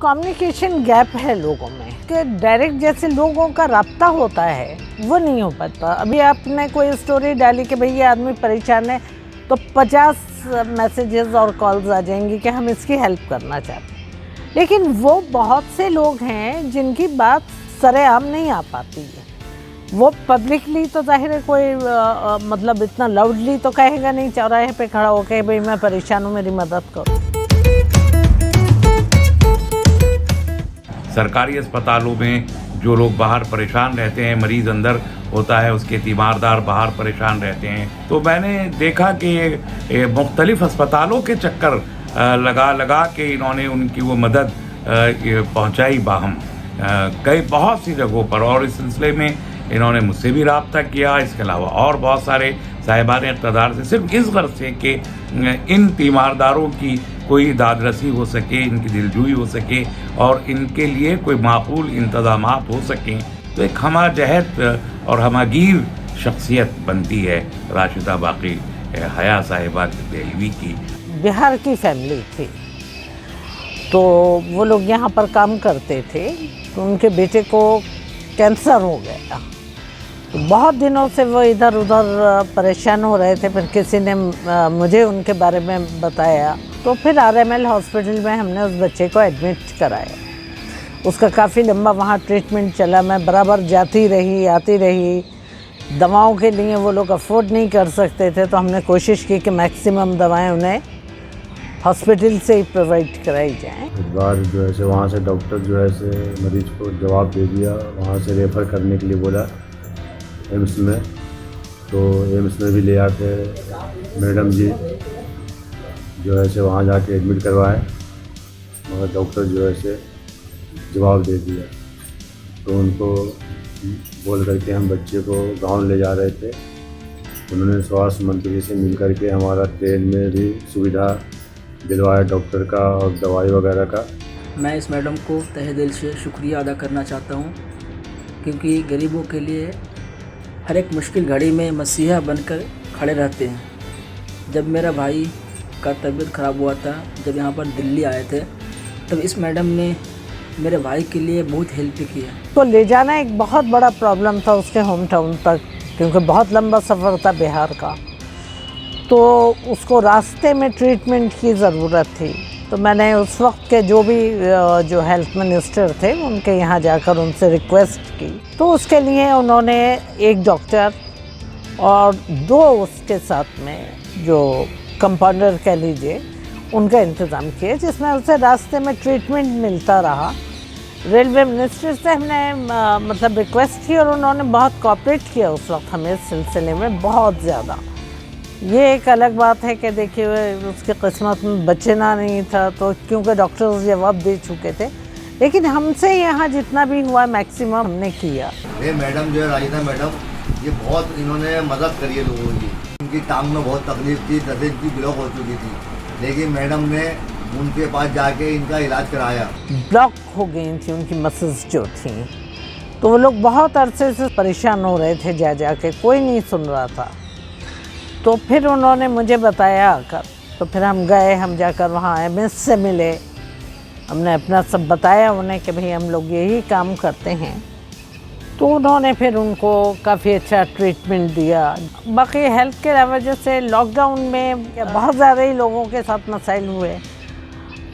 Communication gap है लोगों में कि डायरेक्ट जैसे लोगों का राब्ता होता है वो नहीं हो पाता। अभी आपने कोई स्टोरी डाली कि भाई ये आदमी परेशान है तो 50 मैसेजेस और कॉल्स आ जाएंगी कि हम इसकी हेल्प करना चाहते हैं, लेकिन वो बहुत से लोग हैं जिनकी बात सरेआम नहीं आ पाती है। वो पब्लिकली तो जाहिर है कोई मतलब इतना लाउडली तो कहेगा नहीं चौराहे पे खड़ा होकर भाई मैं परेशान हूँ मेरी मदद करो। सरकारी अस्पतालों में जो लोग बाहर परेशान रहते हैं, मरीज़ अंदर होता है, उसके तीमारदार बाहर परेशान रहते हैं, तो मैंने देखा कि मुख्तलिफ़ अस्पतालों के चक्कर लगा के इन्होंने उनकी वो मदद पहुंचाई बाहम कई बहुत सी जगहों पर। और इस सिलसिले में इन्होंने मुझसे भी रब्ता किया, इसके अलावा और बहुत सारे साहिबान इक़्तिदार से, सिर्फ इस गर्ज से कि इन तीमारदारों की कोई दादरसी हो सके, इनकी दिलजोई हो सके और इनके लिए कोई माकूल इंतज़ामात हो सकें। तो एक हमाजहत और हमागीर शख्सियत बनती है राशिदा बाकी हया साहिबा देहलवी की। बिहार की फैमिली थी तो वो लोग यहाँ पर काम करते थे, तो उनके बेटे को कैंसर हो गया। तो बहुत दिनों से वो इधर उधर परेशान हो रहे थे, फिर किसी ने मुझे उनके बारे में बताया, तो फिर RML हॉस्पिटल में हमने उस बच्चे को एडमिट कराया। उसका काफ़ी लंबा वहाँ ट्रीटमेंट चला, मैं बराबर जाती रही आती रही। दवाओं के लिए वो लोग अफोर्ड नहीं कर सकते थे, तो हमने कोशिश की कि मैक्सिमम दवाएं उन्हें हॉस्पिटल से ही प्रोवाइड कराई जाएं। एक बार जो है वहाँ से डॉक्टर जो है मरीज को जवाब दे दिया, वहाँ से रेफ़र करने के लिए बोला एम्स में। तो एम्स में भी ले आके मैडम जी जो है वहाँ जाके एडमिट करवाए, मगर डॉक्टर जो है जवाब दे दिया। तो उनको बोल करके हम बच्चे को गांव ले जा रहे थे। उन्होंने स्वास्थ्य मंत्री से मिल करके हमारा ट्रेन में भी सुविधा दिलवाया डॉक्टर का और दवाई वगैरह का। मैं इस मैडम को तहे दिल से शुक्रिया अदा करना चाहता हूँ, क्योंकि गरीबों के लिए हर एक मुश्किल घड़ी में मसीहा बनकर खड़े रहते हैं। जब मेरा भाई का तबीयत ख़राब हुआ था, जब यहाँ पर दिल्ली आए थे, तब इस मैडम ने मेरे भाई के लिए बहुत हेल्प किया। तो ले जाना एक बहुत बड़ा प्रॉब्लम था उसके होम टाउन तक, क्योंकि बहुत लंबा सफ़र था बिहार का, तो उसको रास्ते में ट्रीटमेंट की ज़रूरत थी। तो मैंने उस वक्त के जो हेल्थ मिनिस्टर थे उनके यहाँ जाकर उनसे रिक्वेस्ट की, तो उसके लिए उन्होंने एक डॉक्टर और 2 उसके साथ में जो कंपाउंडर कह लीजिए उनका इंतज़ाम किया, जिसमें उसे रास्ते में ट्रीटमेंट मिलता रहा। रेलवे मिनिस्टर से हमने मतलब रिक्वेस्ट की और उन्होंने बहुत कोऑपरेट किया उस वक्त हमें इस सिलसिले में बहुत ज़्यादा। ये एक अलग बात है कि देखिए उसकी किस्मत में बचना नहीं था, तो क्योंकि डॉक्टर्स जवाब दे चुके थे, लेकिन हमसे यहाँ जितना भी हुआ मैक्सिमम हमने किया। ये मैडम जो है राजिदा मैडम, ये बहुत इन्होंने मदद करी है लोगों की। उनकी टांग में बहुत तकलीफ थी, 10 इंच की ब्लॉक हो चुकी थी, लेकिन मैडम ने उनके पास जाके इनका इलाज कराया। ब्लॉक हो गई थी उनकी मसल्स जो थी, तो वो लोग बहुत अरसे से परेशान हो रहे थे, जा के कोई नहीं सुन रहा था। तो फिर उन्होंने मुझे बताया आकर, तो फिर हम गए, हम जाकर वहाँ MS से मिले, हमने अपना सब बताया उन्हें कि भाई हम लोग यही काम करते हैं। तो उन्होंने फिर उनको काफ़ी अच्छा ट्रीटमेंट दिया। बाकी हेल्थ केयर वजह से लॉकडाउन में बहुत ज़्यादा ही लोगों के साथ मसाइल हुए,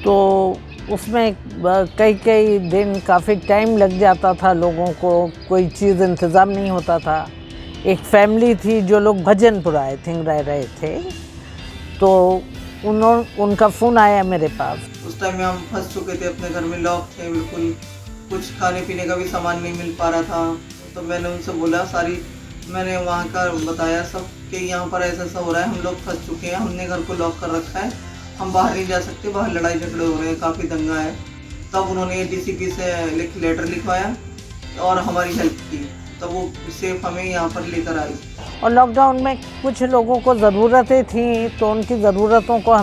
तो उसमें कई दिन काफ़ी टाइम लग जाता था लोगों को, कोई चीज़ इंतज़ाम नहीं होता था। एक फैमिली थी जो लोग भजनपुर आई थिंक रह रहे थे, तो उनका फ़ोन आया मेरे पास। उस टाइम में हम फंस चुके थे, अपने घर में लॉक थे, बिल्कुल कुछ खाने पीने का भी सामान नहीं मिल पा रहा था। तो मैंने उनसे बोला, मैंने वहाँ का बताया सब कि यहाँ पर ऐसा हो रहा है, हम लोग फंस चुके हैं, हमने घर को लॉक कर रखा है, हम बाहर नहीं जा सकते, बाहर लड़ाई झगड़े हो रहे हैं, काफ़ी दंगा है। तब उन्होंने DCP से लेटर लिखवाया और हमारी हेल्प की, तब वो सेफ हमें यहाँ पर लेकर आई। और लॉकडाउन में कुछ लोगों को ज़रूरतें थीं, तो उनकी ज़रूरतों को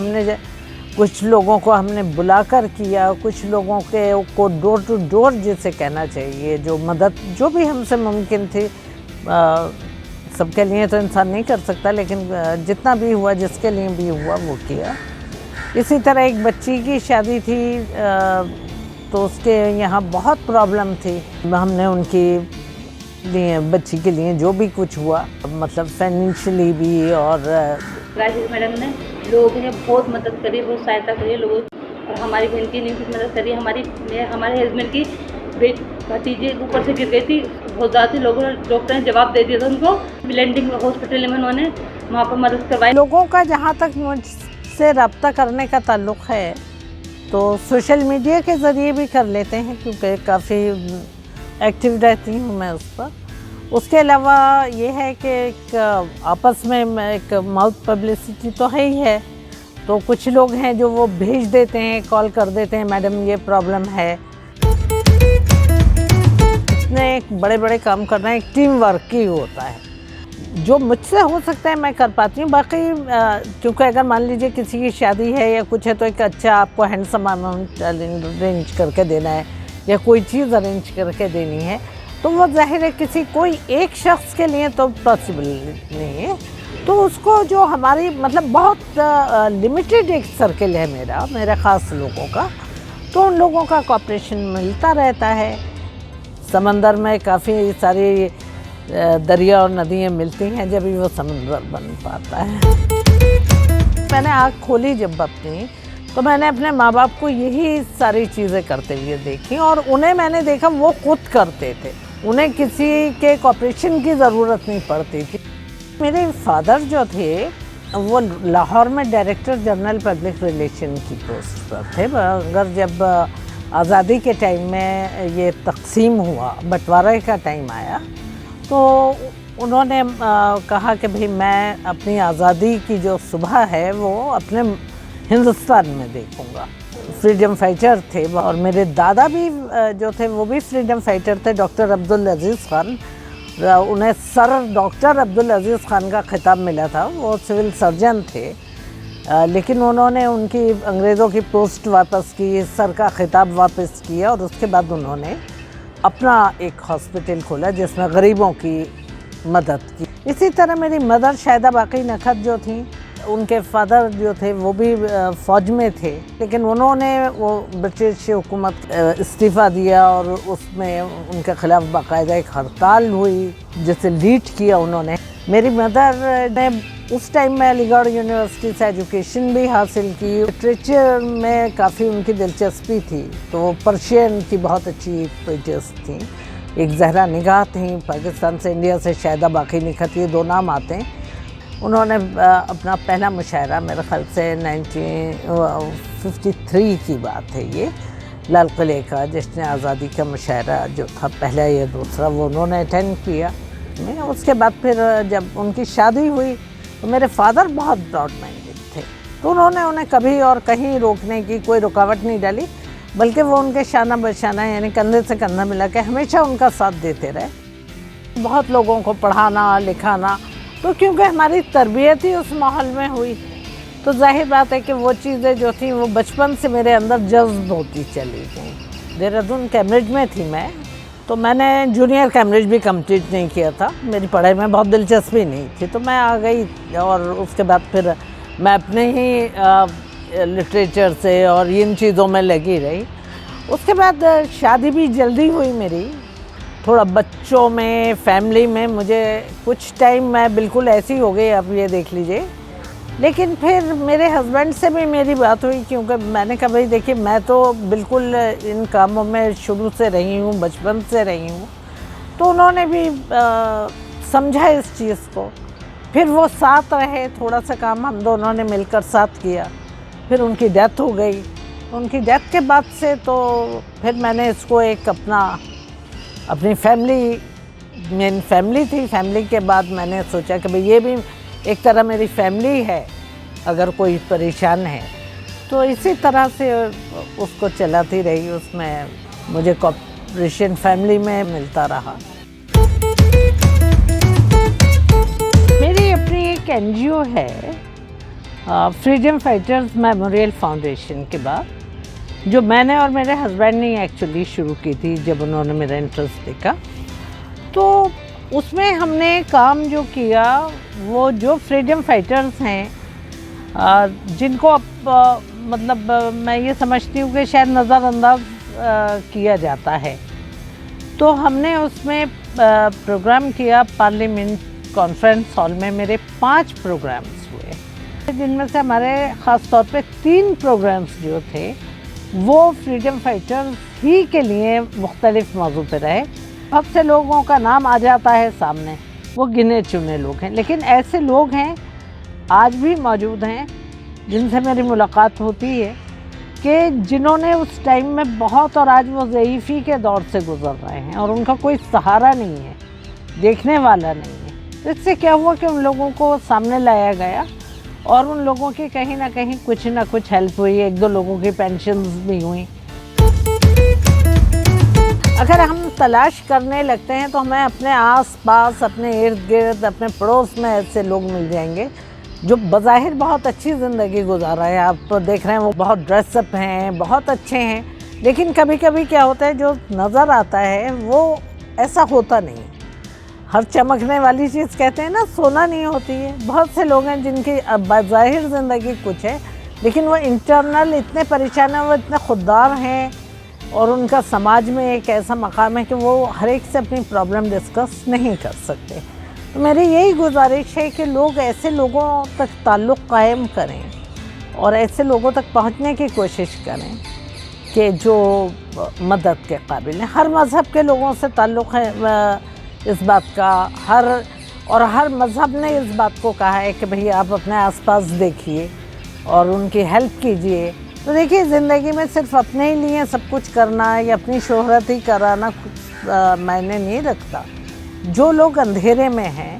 कुछ लोगों को हमने बुलाकर किया, कुछ लोगों को डोर टू डोर जिसे कहना चाहिए, जो मदद जो भी हमसे मुमकिन थी। सबके लिए तो इंसान नहीं कर सकता, लेकिन जितना भी हुआ, जिसके लिए भी हुआ वो किया। इसी तरह एक बच्ची की शादी थी तो उसके यहाँ बहुत प्रॉब्लम थी। हमने उनकी लिए बच्ची के लिए जो भी कुछ हुआ, मतलब फाइनेंशियली भी, और राजेश मैडम ने लोगों की बहुत मदद करी, बहुत सहायता करी लोगों, और हमारी बहन की नहीं कुछ मदद करी। हमारे हस्बैंड की भतीजी ऊपर से गिर गई थी, बहुत ज़्यादा थी, लोगों ने, डॉक्टर ने जवाब दे दिया था उनको। लैंडिंग हॉस्पिटल में उन्होंने वहाँ पर मदद करवाई। लोगों का जहाँ तक मुझसे रब्ता करने का ताल्लुक़ है तो सोशल मीडिया के ज़रिए भी कर लेते हैं, क्योंकि काफ़ी एक्टिव रहती हूँ मैं उस पर। उसके अलावा ये है कि एक आपस में एक माउथ पब्लिसिटी तो है ही है, तो कुछ लोग हैं जो वो भेज देते हैं, कॉल कर देते हैं, मैडम ये प्रॉब्लम है। इतने एक बड़े बड़े काम करना एक टीम वर्क ही होता है। जो मुझसे हो सकता है मैं कर पाती हूँ, बाकी क्योंकि अगर मान लीजिए किसी की शादी है या कुछ है तो एक अच्छा आपको हैंडसम अमाउंट अरेंज करके देना है या कोई चीज़ अरेंज करके देनी है, तो वो जाहिर है किसी कोई एक शख्स के लिए तो पॉसिबल नहीं है। तो उसको जो हमारी मतलब बहुत लिमिटेड एक सर्कल है मेरा ख़ास लोगों का, तो उन लोगों का कोऑपरेशन मिलता रहता है। समंदर में काफ़ी सारी दरिया और नदियाँ मिलती हैं, जब भी वो समंदर बन पाता है। मैंने आँख खोली जब अपनी, तो मैंने अपने माँ बाप को यही सारी चीज़ें करते हुए देखी, और उन्हें मैंने देखा वो खुद करते थे, उन्हें किसी के कोऑपरेशन की ज़रूरत नहीं पड़ती थी। मेरे फादर जो थे वो लाहौर में डायरेक्टर जनरल पब्लिक रिलेशन की पोस्ट पर थे, मगर जब आज़ादी के टाइम में ये तकसीम हुआ, बंटवारे का टाइम आया, तो उन्होंने कहा कि भाई मैं अपनी आज़ादी की जो सुबह है वो अपने हिंदुस्तान में देखूंगा। फ्रीडम फाइटर थे, और मेरे दादा भी जो थे वो भी फ्रीडम फाइटर थे, डॉक्टर अब्दुल अजीज़ खान। उन्हें सर डॉक्टर अब्दुल अजीज़ खान का खिताब मिला था, वो सिविल सर्जन थे, लेकिन उन्होंने उनकी अंग्रेज़ों की पोस्ट वापस की, सर का खिताब वापस किया, और उसके बाद उन्होंने अपना एक हॉस्पिटल खोला जिसमें गरीबों की मदद की। इसी तरह मेरी मदर शाहिदा बाकी नखत जो थी, उनके फादर जो थे वो भी फ़ौज में थे, लेकिन उन्होंने वो ब्रिटिश हुकूमत इस्तीफ़ा दिया, और उसमें उनके ख़िलाफ़ बाकायदा एक हड़ताल हुई जिसे लीड किया उन्होंने। मेरी मदर ने उस टाइम में अलीगढ़ यूनिवर्सिटी से एजुकेशन भी हासिल की, लिटरेचर में काफ़ी उनकी दिलचस्पी थी, तो वो पर्शियन की बहुत अच्छी पोइट्स थी। एक जहरा निगाह थी, पाकिस्तान से इंडिया से शाहिदा बाकी नखत, ये दो नाम आते हैं। उन्होंने अपना पहला मुशायरा मेरे ख्याल से 1953 की बात है ये, लाल किले का जश्न आज़ादी का मुशायरा जो था पहला या दूसरा, वो उन्होंने अटेंड किया। उसके बाद फिर जब उनकी शादी हुई तो मेरे फादर बहुत ब्रॉड माइंडेड थे, तो उन्होंने उन्हें कभी और कहीं रोकने की कोई रुकावट नहीं डाली, बल्कि वो उनके शाना बशाना यानी कंधे से कंधा मिला के हमेशा उनका साथ देते रहे। बहुत लोगों को पढ़ाना लिखाना, तो क्योंकि हमारी तरबियत ही उस माहौल में हुई, तो जाहिर बात है कि वो चीज़ें जो थी वो बचपन से मेरे अंदर जज्ब होती चली गई। देहरादून कैम्ब्रिज में थी मैं, तो मैंने जूनियर कैम्ब्रिज भी कंप्लीट नहीं किया था, मेरी पढ़ाई में बहुत दिलचस्पी नहीं थी, तो मैं आ गई, और उसके बाद फिर मैं अपने ही लिटरेचर से और इन चीज़ों में लगी रही। उसके बाद शादी भी जल्दी हुई मेरी, थोड़ा बच्चों में, फैमिली में मुझे कुछ टाइम मैं बिल्कुल ऐसी हो गई, आप ये देख लीजिए। लेकिन फिर मेरे हस्बैंड से भी मेरी बात हुई, क्योंकि मैंने कहा भाई देखिए मैं तो बिल्कुल इन कामों में शुरू से रही हूँ, बचपन से रही हूँ, तो उन्होंने भी समझा इस चीज़ को। फिर वो साथ रहे, थोड़ा सा काम हम दोनों ने मिलकर साथ किया। फिर उनकी डेथ हो गई, उनकी डेथ के बाद से तो फिर मैंने इसको एक अपनी मेन फैमिली थी, फैमिली के बाद मैंने सोचा कि भाई ये भी एक तरह मेरी फैमिली है, अगर कोई परेशान है तो इसी तरह से उसको चलाती रही, उसमें मुझे कोऑपरेशन फैमिली में मिलता रहा। मेरी अपनी एक एनजीओ है, फ्रीडम फाइटर्स मेमोरियल फाउंडेशन के बाद, जो मैंने और मेरे हस्बैंड ने एक्चुअली शुरू की थी जब उन्होंने मेरा इंटरेस्ट देखा। तो उसमें हमने काम जो किया, वो जो फ्रीडम फाइटर्स हैं, जिनको मतलब मैं ये समझती हूँ कि शायद नज़रअंदाज किया जाता है। तो हमने उसमें प्रोग्राम किया पार्लियामेंट कॉन्फ्रेंस हॉल में। मेरे 5 प्रोग्राम्स हुए, जिनमें से हमारे ख़ास तौर पे 3 प्रोग्राम्स जो थे वो फ्रीडम फाइटर्स ही के लिए मुख्तलिफ मौजू पे रहे। बहुत से लोगों का नाम आ जाता है सामने, वो गिने चुने लोग हैं, लेकिन ऐसे लोग हैं आज भी मौजूद हैं जिनसे मेरी मुलाकात होती है कि जिन्होंने उस टाइम में बहुत, और आज वो ज़ईफ़ी के दौर से गुज़र रहे हैं और उनका कोई सहारा नहीं है, देखने वाला नहीं है। तो इससे क्या हुआ कि उन लोगों को सामने लाया गया और उन लोगों की कहीं ना कहीं कुछ ना कुछ हेल्प हुई। 1-2 लोगों की पेंशन्स भी हुई। अगर हम तलाश करने लगते हैं तो हमें अपने आस पास, अपने इर्द गिर्द, अपने पड़ोस में ऐसे लोग मिल जाएंगे जो बज़ाहिर बहुत अच्छी ज़िंदगी गुजार रहे हैं। आप तो देख रहे हैं वो बहुत ड्रेसअप हैं, बहुत अच्छे हैं, लेकिन कभी कभी क्या होता है जो नज़र आता है वो ऐसा होता नहीं। हर चमकने वाली चीज़ कहते हैं ना, सोना नहीं होती है। बहुत से लोग हैं जिनकी बज़ाहिर ज़िंदगी कुछ है, लेकिन वो इंटरनल इतने परेशान हैं, वो इतने खुददार हैं और उनका समाज में एक ऐसा मकाम है कि वो हर एक से अपनी प्रॉब्लम डिस्कस नहीं कर सकते। तो मेरी यही गुजारिश है कि लोग ऐसे लोगों तक ताल्लुक़ कायम करें और ऐसे लोगों तक पहुंचने की कोशिश करें कि जो मदद के काबिल हैं। हर मज़हब के लोगों से ताल्लुक़ है इस बात का, हर मज़हब ने इस बात को कहा है कि भई आप अपने आसपास देखिए और उनकी हेल्प कीजिए। तो देखिए, ज़िंदगी में सिर्फ अपने ही लिए सब कुछ करना या अपनी शोहरत ही कराना कुछ मायने नहीं रखता। जो लोग अंधेरे में हैं,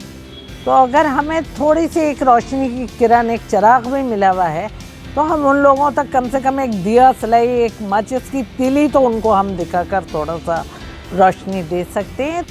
तो अगर हमें थोड़ी सी एक रोशनी की किरण, एक चिराग भी मिला हुआ है, तो हम उन लोगों तक कम से कम एक दिया सलाई, एक माचिस की तीली तो उनको हम दिखाकर थोड़ा सा रोशनी दे सकते हैं।